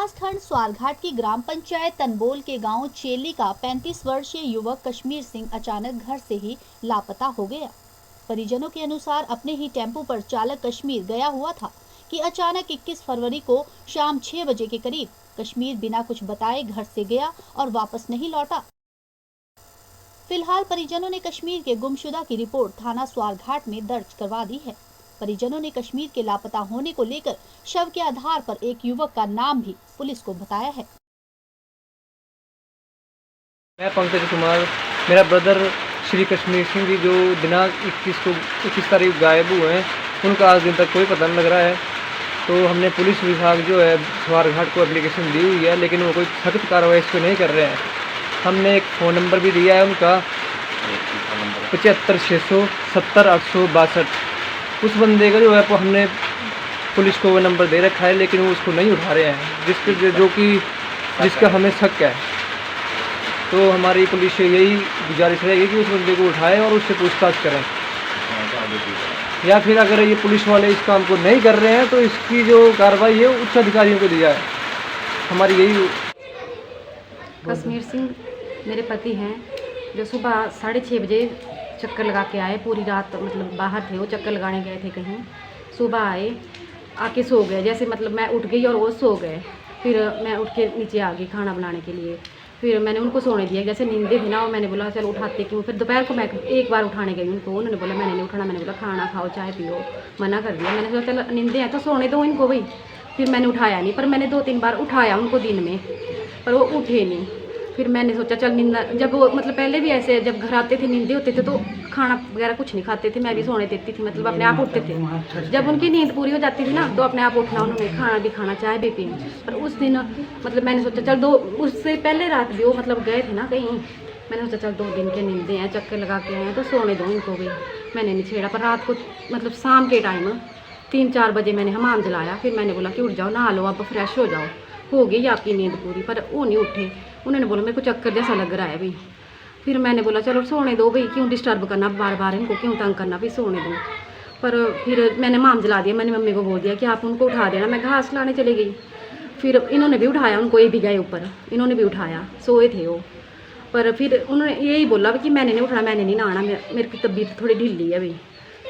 विकासखंड स्वारघाट की ग्राम पंचायत तनबोल के गांव चेली का 35 वर्षीय युवक कश्मीर सिंह अचानक घर से ही लापता हो गया। परिजनों के अनुसार अपने ही टेम्पो पर चालक कश्मीर गया हुआ था कि अचानक 21 फरवरी को शाम 6 बजे के करीब कश्मीर बिना कुछ बताए घर से गया और वापस नहीं लौटा। फिलहाल परिजनों ने कश्मीर के गुमशुदा की रिपोर्ट थाना स्वारघाट में दर्ज करवा दी है। परिजनों ने कश्मीर के लापता होने को लेकर शव के आधार पर एक युवक का नाम भी पुलिस को बताया है। मैं पंकज कुमार, मेरा ब्रदर श्री कश्मीर सिंह जी जो दिनांक 21 तारीख गायब हुए हैं, उनका आज दिन तक कोई पता नहीं लग रहा है। तो हमने पुलिस विभाग जो है स्वारघाट को एप्लीकेशन दी हुई है, लेकिन वो कोई सख्त कार्रवाई इस पर नहीं कर रहे हैं। हमने एक फ़ोन नंबर भी दिया है उनका 75 670 862। उस बंदे का जो है हमने पुलिस को वो नंबर दे रखा है, लेकिन वो उसको नहीं उठा रहे हैं, जिसका हमें शक है। तो हमारी पुलिस से यही गुजारिश रहेगी कि उस बंदे को उठाएं और उससे पूछताछ करें, या फिर अगर ये पुलिस वाले इस काम को नहीं कर रहे हैं तो इसकी जो कार्रवाई है उच्च अधिकारियों को दी जाए। हमारी यही। कश्मीर सिंह मेरे पति हैं, जो सुबह 6:30 बजे चक्कर लगा के आए। पूरी रात मतलब बाहर थे, वो चक्कर लगाने गए थे कहीं। सुबह आए, आके सो गए। जैसे मतलब मैं उठ गई और वो सो गए। फिर मैं उठ के नीचे आ गई खाना बनाने के लिए। फिर मैंने उनको सोने दिया, जैसे नींदे थी ना, और मैंने बोला चल उठाते क्यों। फिर दोपहर को मैं एक बार उठाने गई उनको, उन्होंने बोला मैंने नहीं उठाना। मैंने बोला खाना खाओ, चाय पियो, मना कर दिया। मैंने सोचा चल नींदे हैं तो सोने दो इनको भाई। फिर मैंने उठाया नहीं, पर मैंने 2-3 बार उठाया उनको दिन में, पर वो उठे नहीं। फिर मैंने सोचा चल नींद, जब वो मतलब पहले भी ऐसे जब घर आते थे नींदे होते थे तो खाना वगैरह कुछ नहीं खाते थे, मैं भी सोने देती थी, मतलब अपने आप उठते थे। जब उनकी नींद पूरी हो जाती थी ना तो अपने आप उठना, उन्होंने खाना भी खाना, चाय भी पीनी। पर उस दिन मतलब मैंने सोचा चल उससे पहले रात भी वो मतलब गए थे ना कहीं, मैंने सोचा चल 2 दिन के नींदे हैं, चक्कर लगा के आए हैं तो सोने दो इनको भी। मैंने नहीं छेड़ा। पर रात को मतलब शाम के टाइम 3-4 बजे मैंने हमाम जलाया। फिर मैंने बोला कि उठ जाओ, नहा लो, अब फ्रेश हो जाओ, हो गई आपकी नींद पूरी। पर वो नहीं उठे। उन्होंने बोला मेरे को चक्कर जैसा लग रहा है भाई। फिर मैंने बोला चलो सोने दो भाई, क्यों डिस्टर्ब करना बार बार, इनको क्यों तंग करना भाई, सोने दो। पर फिर मैंने माम जला दिया। मैंने मम्मी को बोल दिया कि आप उनको उठा देना। मैं घास लाने चली गई। फिर इन्होंने भी उठाया उनको, ये भी गए ऊपर, इन्होंने भी उठाया, सोए थे वो। पर फिर उन्होंने यही बोला कि मैंने नहीं उठाना, मैंने नहीं नहाना, मेरी की तबीयत थोड़ी ढीली है भाई।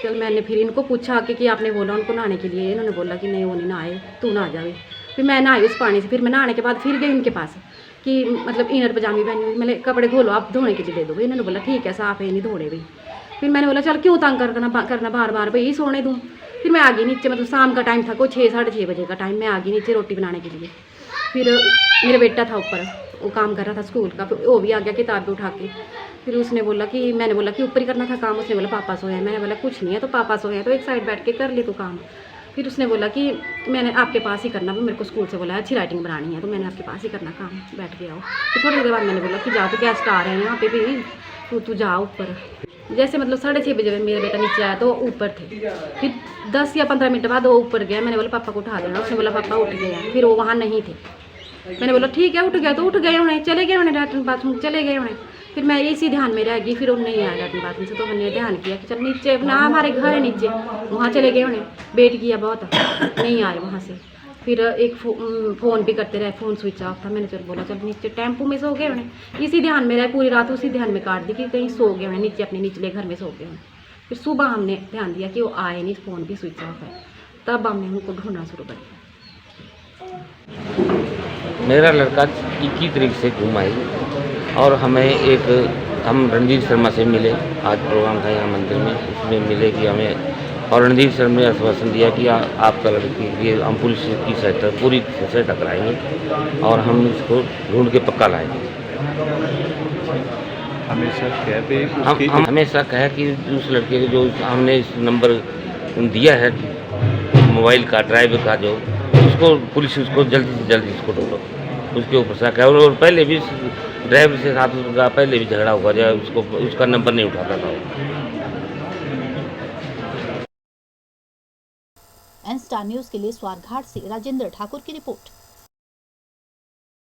चल मैंने फिर इनको पूछा कि आपने बोला उनको नहाने के लिए, इन्होंने बोला कि नहीं वो नहीं नहाए, तू नहा जावे। फिर मैं नहाई उस पानी से। फिर मैं नहाने के बाद फिर गई उनके पास कि मतलब इनर पजामी पहनी हुई, मैंने कपड़े खोलो आप धोने के लिए दे दो भाई। इन्होंने बोला ठीक है साफ़ है, नहीं धोने भाई। फिर मैंने बोला चल क्यों तंग करना बार बार भाई, सोने दूँ। फिर मैं आ गई नीचे, मतलब शाम का टाइम था, को 6-6:30 बजे का टाइम। मैं आ गई नीचे रोटी बनाने के लिए। फिर मेरा बेटा था ऊपर, वो काम कर रहा था स्कूल का, वो भी आ गया किताब उठा के। फिर उसने बोला कि मैंने बोला कि ऊपर ही करना था काम। उसने बोला पापा सोए हैं। मैंने बोला कुछ नहीं है तो पापा सोए हैं तो एक साइड बैठ के कर ले तू काम। फिर उसने बोला कि मैंने आपके पास ही करना, भी मेरे को स्कूल से बोला अच्छी राइटिंग बनानी है तो मैंने आपके पास ही करना काम, बैठ के आओ। फिर थोड़ी देर बाद मैंने बोला कि जाओ, तो गेस्ट आ रहे हैं यहाँ पे भी, तू जा ऊपर। जैसे मतलब 6:30 बजे मेरा बेटा नीचे आया तो ऊपर थे। फिर 10 या 15 मिनट बाद वो ऊपर गया। मैंने बोला पापा को उठा देना। उसने बोला पापा उठ गया। फिर वो वहाँ नहीं थे। मैंने बोला ठीक है उठ गया तो उठ गए होने, चले गए होने लैट्रिन बाथरूम, चले गए होने। फिर मैं इसी ध्यान में रह गई। फिर वो नहीं आया लैट्रिन बाथरूम से, तो मैंने ध्यान किया कि चल नीचे ना, हमारे घर है नीचे, वहाँ चले गए होने। वेट किया बहुत, नहीं आए वहाँ से। फिर एक फ़ोन भी करते रहे, फ़ोन स्विच ऑफ था। मैंने चल बोला चल नीचे टेम्पो में सो गए होने। इसी ध्यान में रहे पूरी रात, उसी ध्यान में काट दी कि कहीं सो गए होने नीचे, अपने निचले घर में सो गए होने। फिर सुबह हमने ध्यान दिया कि वो आए नहीं, फ़ोन भी स्विच ऑफ है, तब हमने उनको ढूंढना शुरू कर दिया। मेरा लड़का 21 तारीख से घूम आई और हम रणदीप शर्मा से मिले। आज प्रोग्राम था यहाँ मंदिर में, उसमें मिले कि हमें, और रणदीप शर्मा ने आश्वासन दिया कि आपका लड़की ये हम पुलिस की सहायता पूरी सहायता कराएंगे और हम इसको ढूंढ के पक्का लाएंगे। हमेशा कहा कि उस लड़के के जो हमने इस नंबर दिया है मोबाइल का, ड्राइवर का, जो उसको पुलिस उसको जल्दी से जल्दी इसको ढूंढो, उसके ऊपर शक है। और पहले भी ड्राइवर से साथ उसका पहले भी झगड़ा हुआ जब उसका नंबर नहीं उठाता था। एन स्टार न्यूज़ के लिए स्वारघाट से राजेंद्र ठाकुर की रिपोर्ट।